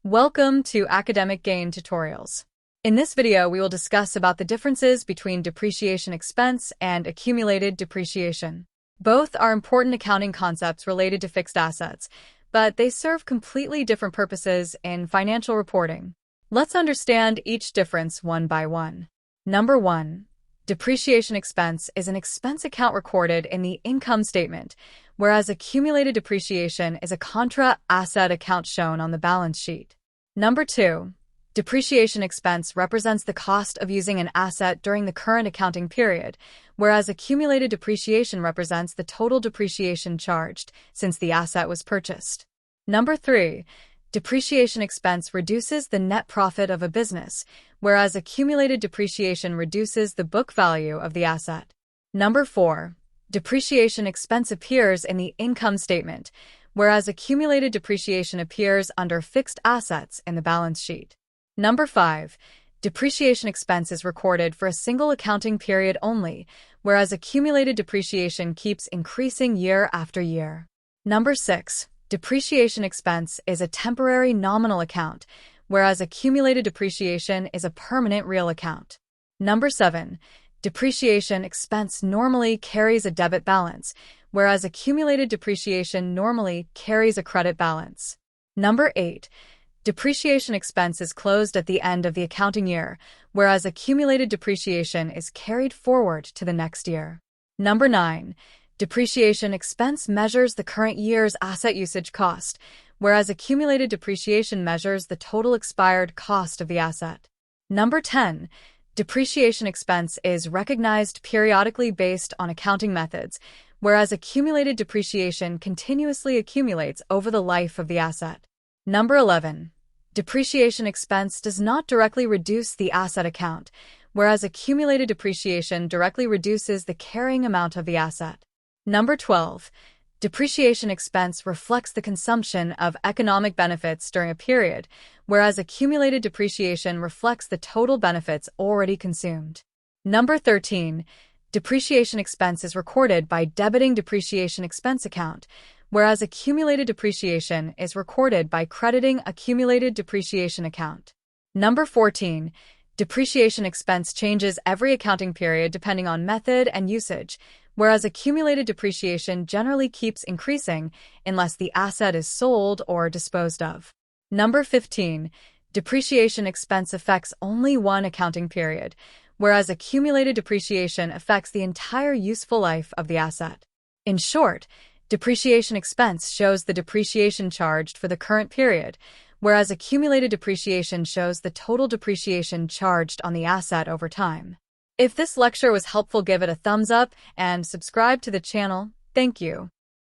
Welcome to Academic Gain Tutorials. In this video, we will discuss about the differences between depreciation expense and accumulated depreciation. Both are important accounting concepts related to fixed assets, but they serve completely different purposes in financial reporting. Let's understand each difference one by one. Number 1. Depreciation expense is an expense account recorded in the income statement, whereas accumulated depreciation is a contra asset account shown on the balance sheet. Number 2. Depreciation expense represents the cost of using an asset during the current accounting period, whereas accumulated depreciation represents the total depreciation charged since the asset was purchased. Number 3. Depreciation expense reduces the net profit of a business, whereas accumulated depreciation reduces the book value of the asset. Number 4. Depreciation expense appears in the income statement, whereas accumulated depreciation appears under fixed assets in the balance sheet. Number 5. Depreciation expense is recorded for a single accounting period only, whereas accumulated depreciation keeps increasing year after year. Number 6. Depreciation expense is a temporary nominal account, whereas accumulated depreciation is a permanent real account. Number 7. Depreciation expense normally carries a debit balance, whereas accumulated depreciation normally carries a credit balance. Number 8. Depreciation expense is closed at the end of the accounting year, whereas accumulated depreciation is carried forward to the next year. Number 9. Depreciation expense measures the current year's asset usage cost, whereas accumulated depreciation measures the total expired cost of the asset. Number 10. Depreciation expense is recognized periodically based on accounting methods, whereas accumulated depreciation continuously accumulates over the life of the asset. Number 11. Depreciation expense does not directly reduce the asset account, whereas accumulated depreciation directly reduces the carrying amount of the asset. Number 12. Depreciation expense reflects the consumption of economic benefits during a period, whereas accumulated depreciation reflects the total benefits already consumed. Number 13. Depreciation expense is recorded by debiting depreciation expense account, whereas accumulated depreciation is recorded by crediting accumulated depreciation account. Number 14. Depreciation expense changes every accounting period depending on method and usage, whereas accumulated depreciation generally keeps increasing unless the asset is sold or disposed of. Number 15. Depreciation expense affects only one accounting period, whereas accumulated depreciation affects the entire useful life of the asset. In short, depreciation expense shows the depreciation charged for the current period, whereas accumulated depreciation shows the total depreciation charged on the asset over time. If this lecture was helpful, give it a thumbs up and subscribe to the channel. Thank you.